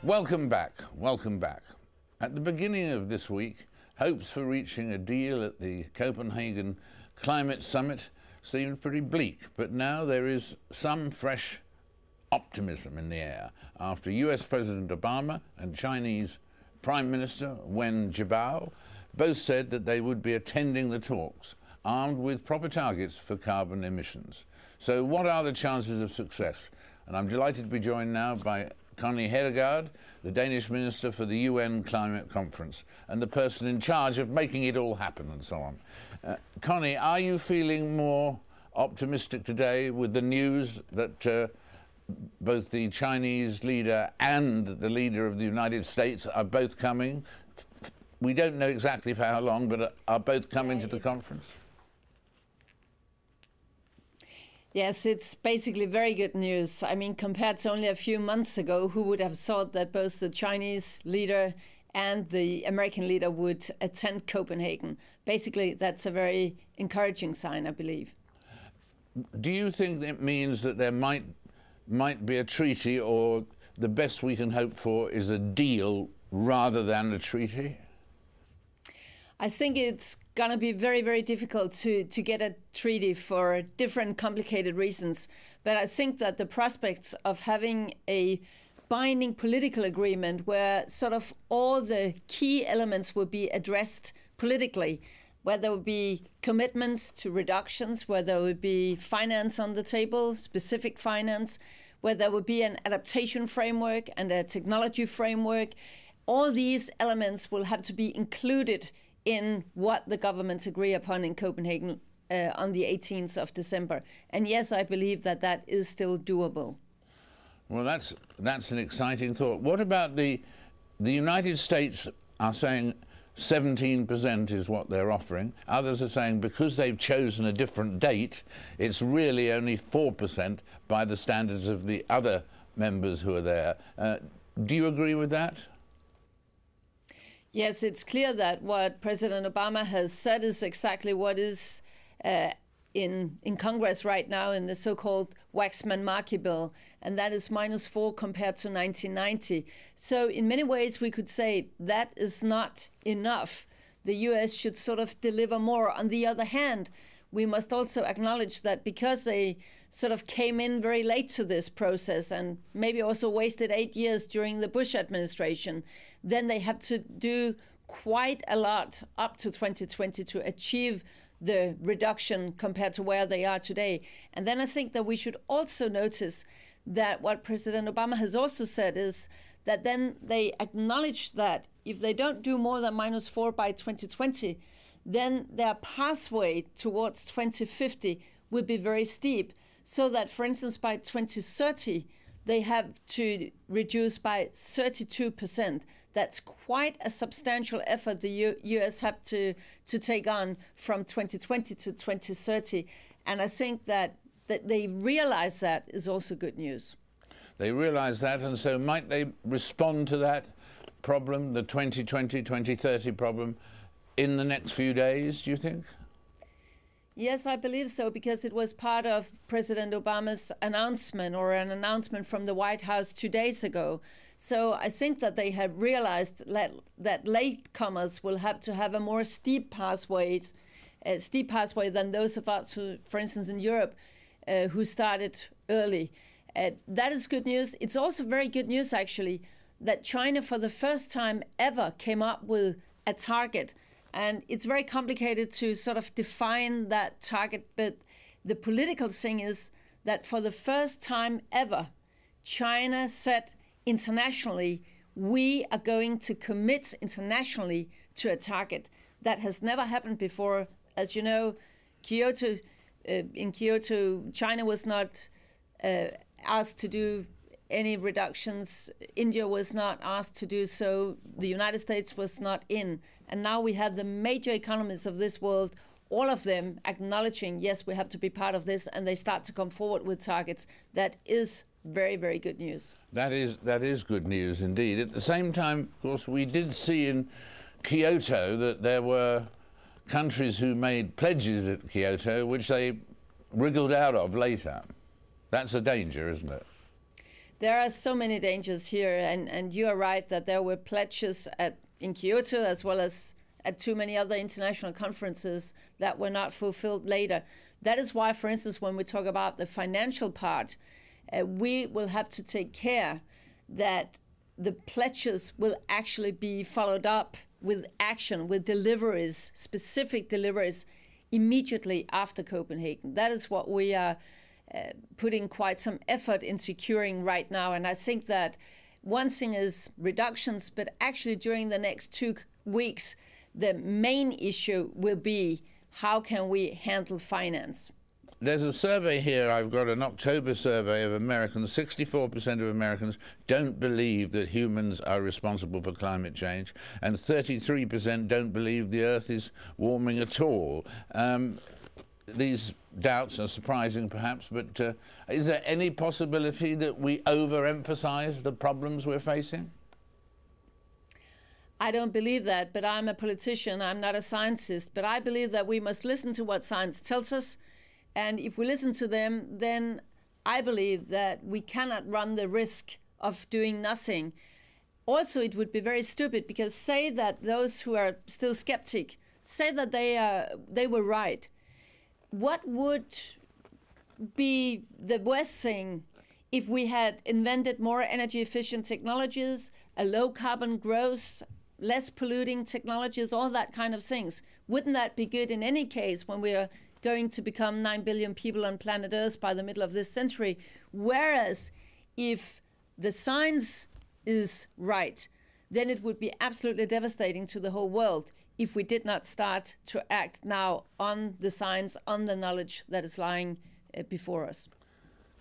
Welcome back, welcome back. At the beginning of this week, hopes for reaching a deal at the Copenhagen Climate Summit seemed pretty bleak, but now there is some fresh optimism in the air after US President Obama and Chinese Prime Minister Wen Jiabao both said that they would be attending the talks, armed with proper targets for carbon emissions. So what are the chances of success? And I'm delighted to be joined now by Connie Heddegaard, the Danish Minister for the UN Climate Conference, and the person in charge of making it all happen and so on. Connie, are you feeling more optimistic today with the news that both the Chinese leader and the leader of the United States are both coming? We don't know exactly for how long, but are both coming to the conference? Yes, it's basically very good news. I mean, compared to only a few months ago, who would have thought that both the Chinese leader and the American leader would attend Copenhagen? Basically, that's a very encouraging sign, I believe. Do you think it means that there might be a treaty, or the best we can hope for is a deal rather than a treaty? I think it's going to be very, very difficult to get a treaty for different complicated reasons. But I think that the prospects of having a binding political agreement where sort of all the key elements will be addressed politically, where there will be commitments to reductions, where there will be finance on the table, specific finance, where there will be an adaptation framework and a technology framework. All these elements will have to be included in what the governments agree upon in Copenhagen on the 18th of December. And yes, I believe that that is still doable. Well, that's an exciting thought. What about the United States are saying 17% is what they're offering. Others are saying because they've chosen a different date, it's really only 4% by the standards of the other members who are there. Do you agree with that? Yes, it's clear that what President Obama has said is exactly what is in Congress right now in the so-called Waxman-Markey bill, and that is -4 compared to 1990. So in many ways we could say that is not enough. The US should sort of deliver more. On the other hand, we must also acknowledge that because they sort of came in very late to this process and maybe also wasted 8 years during the Bush administration, then they have to do quite a lot up to 2020 to achieve the reduction compared to where they are today. And then I think that we should also notice that what President Obama has also said is that then they acknowledge that if they don't do more than -4 by 2020, then their pathway towards 2050 will be very steep. So that, for instance, by 2030, they have to reduce by 32%. That's quite a substantial effort the US have to take on from 2020 to 2030. And I think that they realize that is also good news. They realize that, and so might they respond to that problem, the 2020, 2030 problem, in the next few days, do you think? Yes, I believe so, because it was part of President Obama's announcement, or an announcement from the White House 2 days ago. So I think that they have realized that latecomers will have to have a more steep pathway than those of us who, for instance, in Europe, who started early. That is good news. It's also very good news, actually, that China, for the first time ever, came up with a target. And it's very complicated to sort of define that target, but the political thing is that for the first time ever, China said internationally, we are going to commit internationally to a target. That has never happened before. As you know, in Kyoto, China was not asked to do any reductions. India was not asked to do so. The United States was not in. And now we have the major economies of this world, all of them acknowledging, yes, we have to be part of this, and they start to come forward with targets. That is very, very good news. That is good news indeed. At the same time, of course, we did see in Kyoto that there were countries who made pledges at Kyoto which they wriggled out of later. That's a danger, isn't it? There are so many dangers here, and you are right that there were pledges in Kyoto as well as at too many other international conferences that were not fulfilled later. That is why, for instance, when we talk about the financial part, we will have to take care that the pledges will actually be followed up with action, with deliveries, specific deliveries, immediately after Copenhagen. That is what we are putting quite some effort in securing right now. And I think that one thing is reductions, but actually during the next 2 weeks, the main issue will be how can we handle finance. There's a survey here, I've got an October survey of Americans. 64% of Americans don't believe that humans are responsible for climate change, and 33% don't believe the Earth is warming at all. These doubts are surprising, perhaps, but is there any possibility that we overemphasize the problems we're facing? I don't believe that, but I'm a politician, I'm not a scientist, but I believe that we must listen to what science tells us, and if we listen to them, then I believe that we cannot run the risk of doing nothing. Also, it would be very stupid, because say that those who are still skeptic, say that they were right. What would be the worst thing if we had invented more energy efficient technologies, a low carbon growth, less polluting technologies, all that kind of things? Wouldn't that be good in any case when we are going to become 9 billion people on planet Earth by the middle of this century? Whereas if the science is right, then it would be absolutely devastating to the whole world if we did not start to act now on the science, on the knowledge that is lying before us.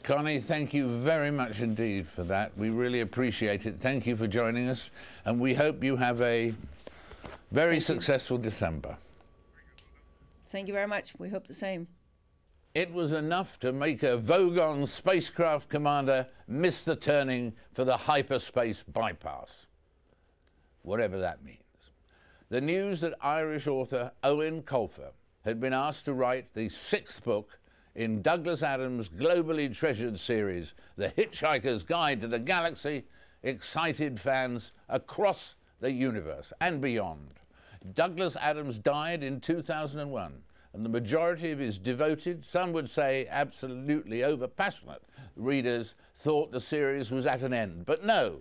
Connie, thank you very much indeed for that. We really appreciate it. Thank you for joining us, and we hope you have a very successful December. Thank you very much. We hope the same. It was enough to make a Vogon spacecraft commander miss the turning for the hyperspace bypass, whatever that means. The news that Irish author Owen Colfer had been asked to write the 6th book in Douglas Adams' globally treasured series, The Hitchhiker's Guide to the Galaxy, excited fans across the universe and beyond. Douglas Adams died in 2001, and the majority of his devoted, some would say absolutely overpassionate, readers thought the series was at an end. But no,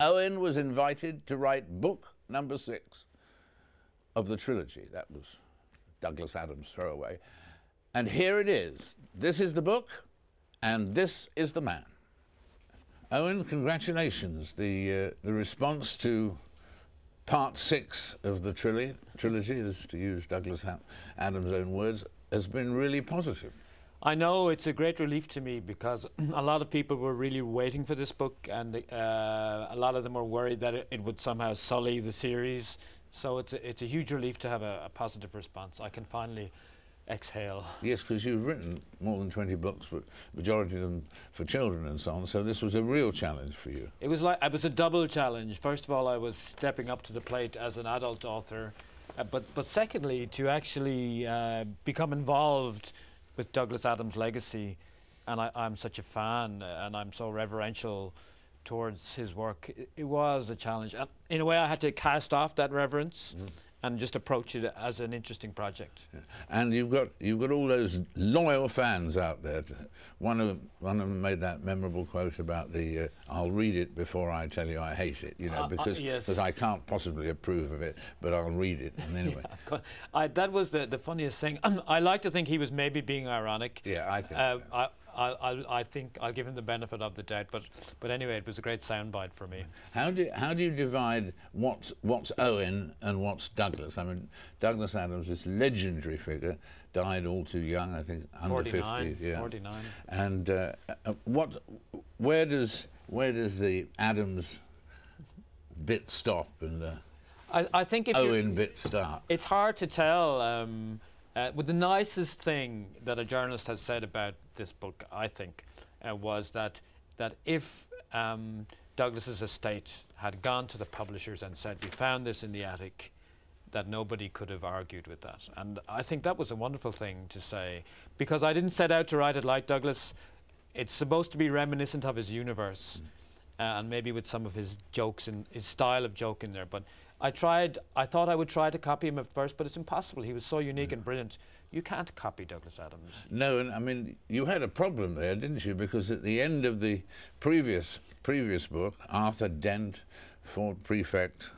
Owen was invited to write book number 6 of the trilogy. That was Douglas Adams' throwaway. And here it is. This is the book, and this is the man. Owen, congratulations. The response to part 6 of the trilogy, is to use Douglas Adams' own words, has been really positive. I know, it's a great relief to me, because a lot of people were really waiting for this book, and a lot of them were worried that it would somehow sully the series. So it's a huge relief to have a positive response. I can finally exhale. Yes, because you've written more than 20 books, but majority of them for children and so on, so this was a real challenge for you. It was a double challenge. First of all, I was stepping up to the plate as an adult author, but secondly, to actually become involved with Douglas Adams' legacy, and I'm such a fan, and I'm so reverential towards his work. It was a challenge, and in a way I had to cast off that reverence and just approach it as an interesting project. Yeah. And you've got all those loyal fans out there. One of them made that memorable quote about the "I'll read it before I tell you I hate it," you know, because I can't possibly approve of it, but I'll read it. And anyway, yeah, that was the funniest thing. I like to think he was maybe being ironic. Yeah, I think so. I think I'll give him the benefit of the doubt, but anyway, it was a great soundbite for me. How do you divide what's Owen and what's Douglas? I mean, Douglas Adams, this legendary figure, died all too young. I think under 50. Yeah. 49. And where does the Adams bit stop and the I think if Owen bit start? It's hard to tell. But the nicest thing that a journalist has said about this book, I think, was that if Douglas's estate had gone to the publishers and said, "We found this in the attic," that nobody could have argued with that. And I think that was a wonderful thing to say, because I didn't set out to write it like Douglas. it's supposed to be reminiscent of his universe, and maybe with some of his jokes and his style of joke in there. But I thought I would try to copy him at first, but it's impossible. He was so unique and brilliant. You can't copy Douglas Adams. No, and I mean, you had a problem there, didn't you? Because at the end of the previous book, Arthur Dent, Fort Prefect,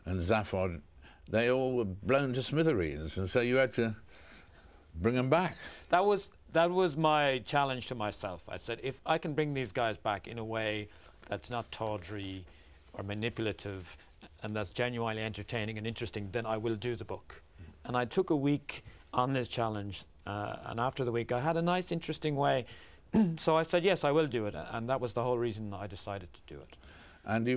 and Zaphod, they all were blown to smithereens, and so you had to bring them back. That was my challenge to myself. I said, if I can bring these guys back in a way that's not tawdry or manipulative, and that's genuinely entertaining and interesting, then I will do the book. And I took a week on this challenge, and after the week I had a nice, interesting way. So I said, yes, I will do it, and that was the whole reason I decided to do it. And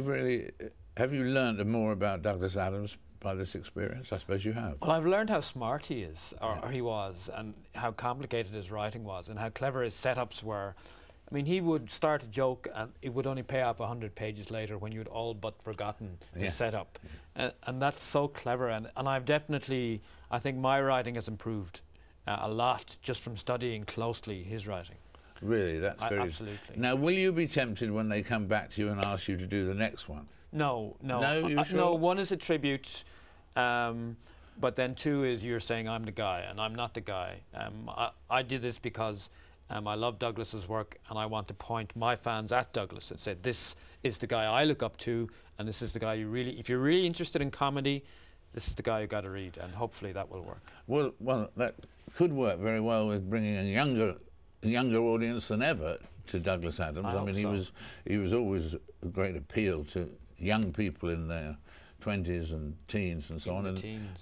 have you learned more about Douglas Adams by this experience? I suppose you have. Well, I've learned how smart he is, or he was, and how complicated his writing was, and how clever his setups were. I mean, he would start a joke and it would only pay off 100 pages later when you'd all but forgotten the setup. And that's so clever. And I think my writing has improved a lot just from studying closely his writing. Really, that's very... Absolutely. Now, will you be tempted when they come back to you and ask you to do the next one? No. No, you sure? No, one is a tribute, but then two is you're saying I'm the guy, and I'm not the guy. I did this because I love Douglas's work, and I want to point my fans at Douglas and say, this is the guy I look up to, and this is the guy if you're really interested in comedy, this is the guy you got to read, and hopefully that will work. Well, that could work very well with bringing a younger audience than ever to Douglas Adams. I mean, he was always a great appeal to young people in their 20s and teens and so on,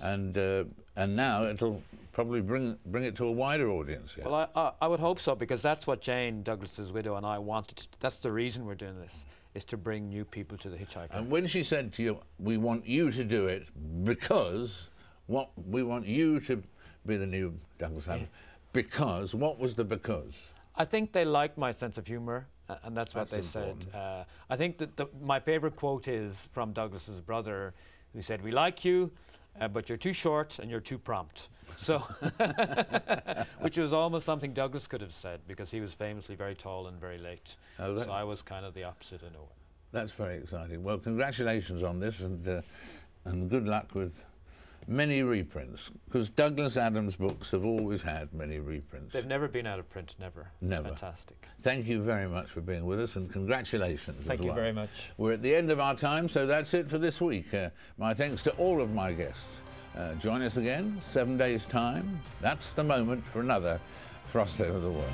and now it'll probably bring it to a wider audience. Yeah. Well, I would hope so, because that's what Jane, Douglas's widow, and I wanted. That's the reason we're doing this, is to bring new people to the Hitchhiker. And when she said to you, "We want you to do it because we want you to be the new Douglas Adams," because what was the because? I think they liked my sense of humour, and that's what they said. I think that my favourite quote is from Douglas's brother, who said, "We like you, but you're too short and you're too prompt." So, which was almost something Douglas could have said, because he was famously very tall and very late. So I was kind of the opposite in a way. That's very exciting. Well, congratulations on this, and good luck with many reprints, because Douglas Adams books have always had many reprints. They've never been out of print, never. Never. It's fantastic. Thank you very much for being with us, and congratulations. Thank you very much. We're at the end of our time, so that's it for this week. My thanks to all of my guests. Join us again, 7 days' time. That's the moment for another Frost Over the World.